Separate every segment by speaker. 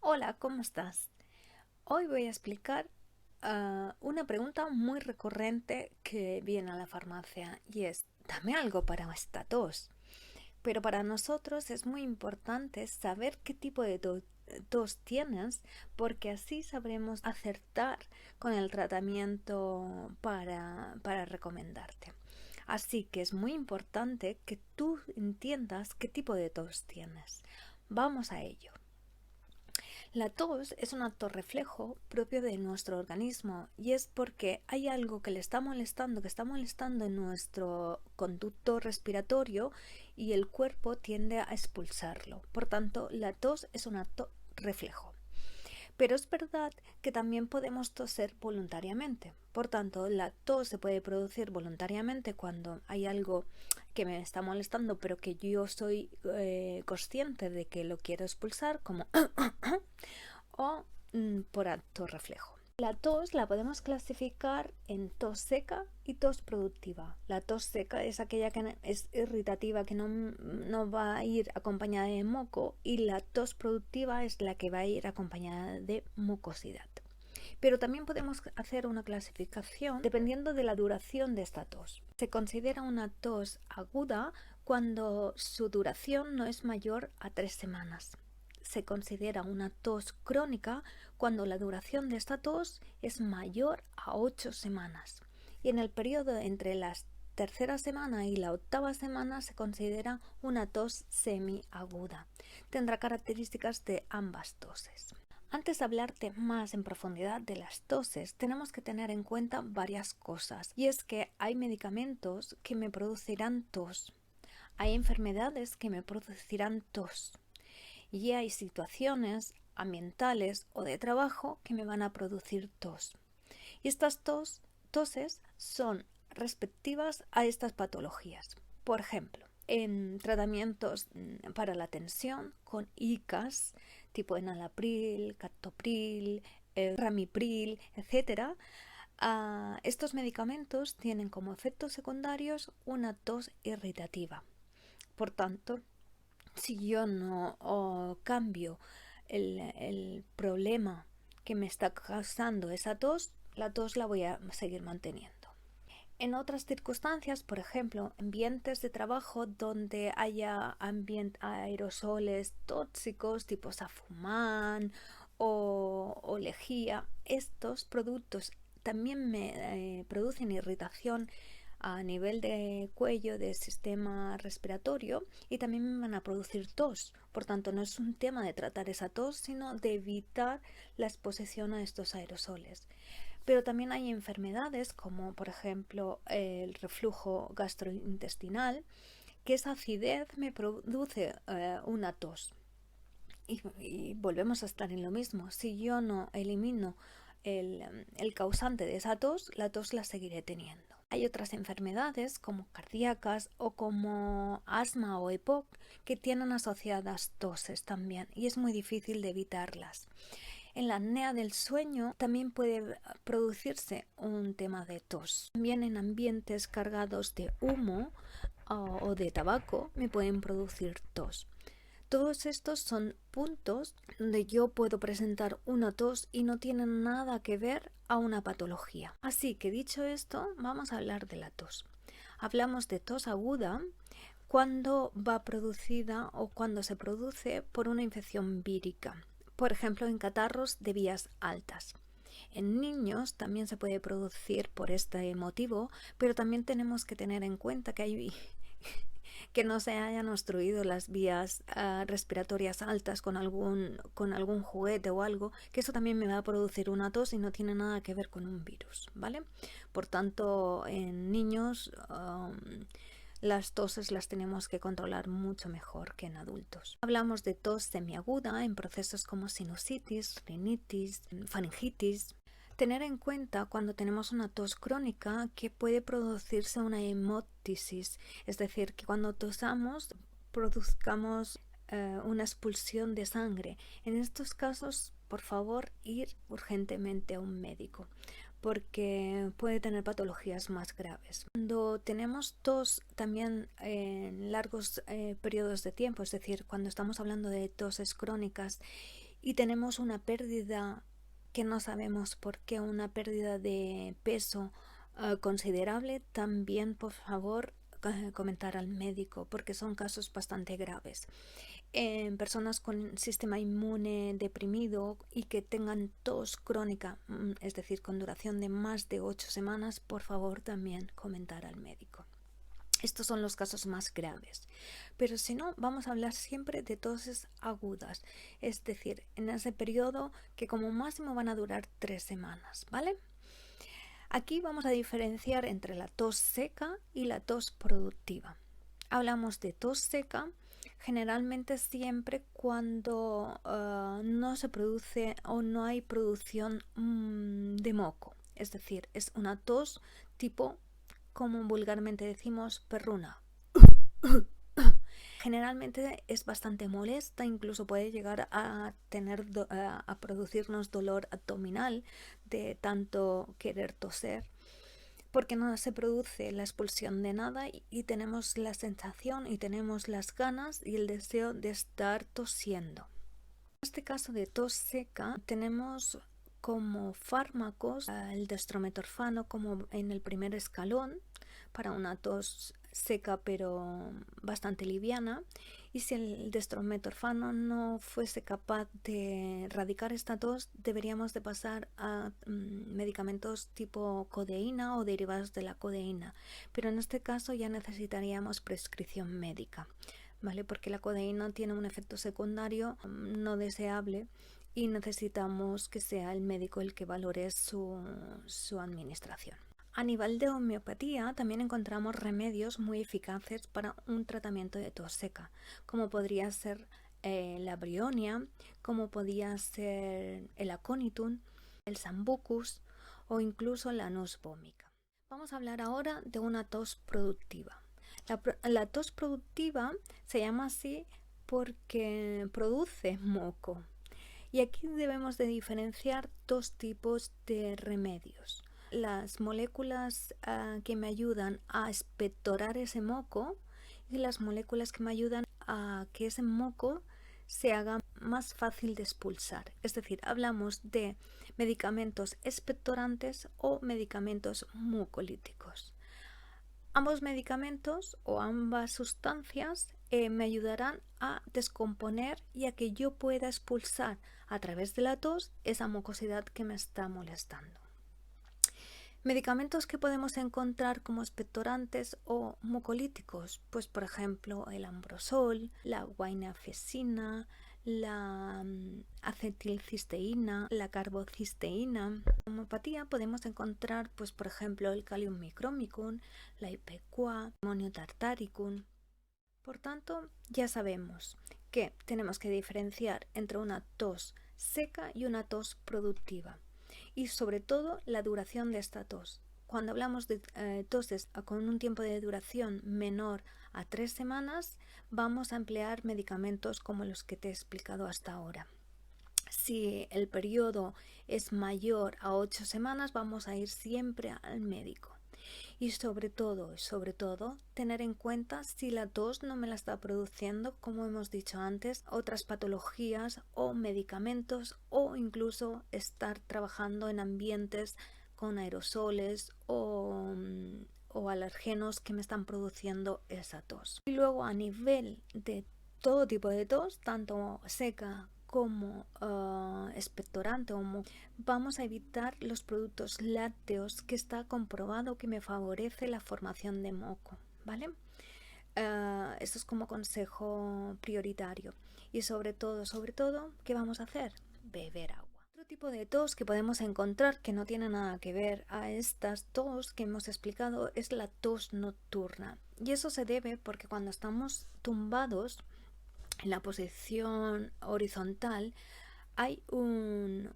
Speaker 1: Hola, ¿cómo estás? Hoy voy a explicar una pregunta muy recurrente que viene a la farmacia y es, dame algo para esta tos. Pero para nosotros es muy importante saber qué tipo de tos tienes porque así sabremos acertar con el tratamiento para recomendarte. Así que es muy importante que tú entiendas qué tipo de tos tienes. Vamos a ello. La tos es un acto reflejo propio de nuestro organismo y es porque hay algo que le está molestando, que está molestando en nuestro conducto respiratorio y el cuerpo tiende a expulsarlo. Por tanto, la tos es un acto reflejo. Pero es verdad que también podemos toser voluntariamente. Por tanto, la tos se puede producir voluntariamente cuando hay algo que me está molestando, pero que yo soy consciente de que lo quiero expulsar, como o por acto reflejo. La tos la podemos clasificar en tos seca y tos productiva. La tos seca es aquella que es irritativa, que no va a ir acompañada de moco, y la tos productiva es la que va a ir acompañada de mucosidad. Pero también podemos hacer una clasificación dependiendo de la duración de esta tos. Se considera una tos aguda cuando su duración no es mayor a 3 semanas. Se considera una tos crónica cuando la duración de esta tos es mayor a 8 semanas. Y en el periodo entre la tercera semana y la octava semana se considera una tos semiaguda. Tendrá características de ambas toses. Antes de hablarte más en profundidad de las toses, tenemos que tener en cuenta varias cosas. Y es que hay medicamentos que me producirán tos. Hay enfermedades que me producirán tos. Y hay situaciones ambientales o de trabajo que me van a producir tos. Y estas toses son respectivas a estas patologías. Por ejemplo, en tratamientos para la tensión con ICAs tipo enalapril, captopril, ramipril, etc. Estos medicamentos tienen como efectos secundarios una tos irritativa. Por tanto, si yo no cambio el problema que me está causando esa tos, la tos la voy a seguir manteniendo. En otras circunstancias, por ejemplo, ambientes de trabajo donde haya aerosoles tóxicos tipo safumán o lejía, estos productos también me producen irritación a nivel de cuello, del sistema respiratorio, y también me van a producir tos. Por tanto, no es un tema de tratar esa tos, sino de evitar la exposición a estos aerosoles. Pero también hay enfermedades como por ejemplo el reflujo gastrointestinal, que esa acidez me produce una tos. Y volvemos a estar en lo mismo. Si yo no elimino el causante de esa tos, la tos la seguiré teniendo. Hay otras enfermedades como cardíacas o como asma o EPOC que tienen asociadas toses también, y es muy difícil de evitarlas. En la apnea del sueño también puede producirse un tema de tos. También en ambientes cargados de humo o de tabaco me pueden producir tos. Todos estos son puntos donde yo puedo presentar una tos y no tienen nada que ver a una patología. Así que dicho esto, vamos a hablar de la tos. Hablamos de tos aguda cuando va producida o cuando se produce por una infección vírica, por ejemplo en catarros de vías altas. En niños también se puede producir por este motivo, pero también tenemos que tener en cuenta que que no se hayan obstruido las vías respiratorias altas con algún juguete o algo, que eso también me va a producir una tos y no tiene nada que ver con un virus, ¿vale? Por tanto, en niños las toses las tenemos que controlar mucho mejor que en adultos. Hablamos de tos semiaguda en procesos como sinusitis, rinitis, faringitis. Tener en cuenta cuando tenemos una tos crónica que puede producirse una hemóptisis, es decir, que cuando tosamos produzcamos una expulsión de sangre. En estos casos, por favor, ir urgentemente a un médico, porque puede tener patologías más graves. Cuando tenemos tos también en largos periodos de tiempo, es decir, cuando estamos hablando de toses crónicas y tenemos una pérdida que no sabemos por qué, una pérdida de peso considerable, también por favor comentar al médico, porque son casos bastante graves. En personas con sistema inmune deprimido y que tengan tos crónica, es decir, con duración de más de 8 semanas, por favor también comentar al médico. Estos son los casos más graves. Pero si no, vamos a hablar siempre de toses agudas, es decir, en ese periodo que como máximo van a durar 3 semanas, ¿vale? Aquí vamos a diferenciar entre la tos seca y la tos productiva. Hablamos de tos seca generalmente siempre cuando no se produce o no hay producción de moco. Es decir, es una tos tipo, como vulgarmente decimos, perruna. Generalmente es bastante molesta, incluso puede llegar a producirnos dolor abdominal de tanto querer toser, porque no se produce la expulsión de nada y tenemos la sensación y tenemos las ganas y el deseo de estar tosiendo. En este caso de tos seca tenemos como fármacos el dextrometorfano como en el primer escalón para una tos seca pero bastante liviana, y si el dextrometorfano no fuese capaz de erradicar esta tos, deberíamos de pasar a medicamentos tipo codeína o derivados de la codeína, pero en este caso ya necesitaríamos prescripción médica, ¿vale? Porque la codeína tiene un efecto secundario no deseable y necesitamos que sea el médico el que valore su administración. A nivel de homeopatía también encontramos remedios muy eficaces para un tratamiento de tos seca, como podría ser la brionia, como podría ser el aconitum, el sambucus o incluso la nox vomica. Vamos a hablar ahora de una tos productiva. La tos productiva se llama así porque produce moco. Y aquí debemos de diferenciar dos tipos de remedios. Las moléculas que me ayudan a expectorar ese moco y las moléculas que me ayudan a que ese moco se haga más fácil de expulsar. Es decir, hablamos de medicamentos expectorantes o medicamentos mucolíticos. Ambos medicamentos o ambas sustancias me ayudarán a descomponer y a que yo pueda expulsar a través de la tos esa mucosidad que me está molestando. Medicamentos que podemos encontrar como expectorantes o mucolíticos, pues por ejemplo el ambrosol, la guainafesina, la acetilcisteína, la carbocisteína. En homeopatía podemos encontrar pues por ejemplo el Kalium micromicum, la Ipecacuanha, amonio tartaricum. Por tanto, ya sabemos que tenemos que diferenciar entre una tos seca y una tos productiva, y sobre todo la duración de esta tos. Cuando hablamos de toses con un tiempo de duración menor a 3 semanas, vamos a emplear medicamentos como los que te he explicado hasta ahora. Si el periodo es mayor a 8 semanas, vamos a ir siempre al médico. Y sobre todo, tener en cuenta si la tos no me la está produciendo, como hemos dicho antes, otras patologías o medicamentos, o incluso estar trabajando en ambientes con aerosoles o alergenos que me están produciendo esa tos. Y luego a nivel de todo tipo de tos, tanto seca como expectorante, vamos a evitar los productos lácteos, que está comprobado que me favorece la formación de moco, ¿vale? Esto es como consejo prioritario. Y sobre todo, ¿qué vamos a hacer? Beber agua. Otro tipo de tos que podemos encontrar que no tiene nada que ver a estas tos que hemos explicado es la tos nocturna. Y eso se debe porque cuando estamos tumbados en la posición horizontal hay un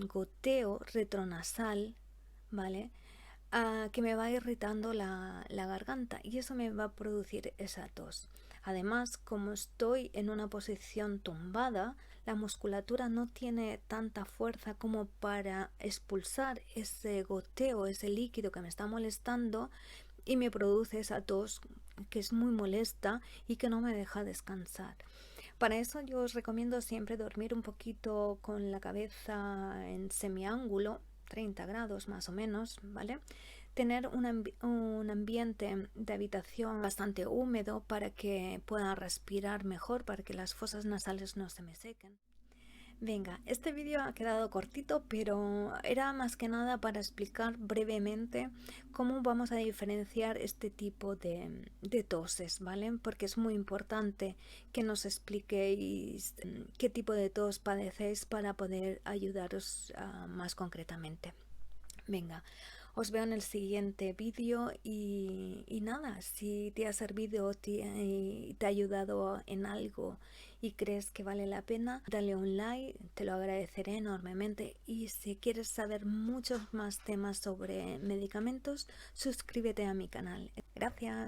Speaker 1: goteo retronasal, ¿vale? Que me va irritando la garganta, y eso me va a producir esa tos. Además, como estoy en una posición tumbada, la musculatura no tiene tanta fuerza como para expulsar ese goteo, ese líquido que me está molestando, y me produce esa tos que es muy molesta y que no me deja descansar. Para eso yo os recomiendo siempre dormir un poquito con la cabeza en semiángulo, 30 grados más o menos, ¿vale? Tener un ambiente de habitación bastante húmedo para que pueda respirar mejor, para que las fosas nasales no se me sequen. Venga, este vídeo ha quedado cortito, pero era más que nada para explicar brevemente cómo vamos a diferenciar este tipo de toses, ¿vale? Porque es muy importante que nos expliquéis qué tipo de tos padecéis para poder ayudaros más concretamente. Venga, os veo en el siguiente vídeo y nada, si te ha servido y te ha ayudado en algo y crees que vale la pena, dale un like, te lo agradeceré enormemente. Y si quieres saber muchos más temas sobre medicamentos, suscríbete a mi canal. Gracias.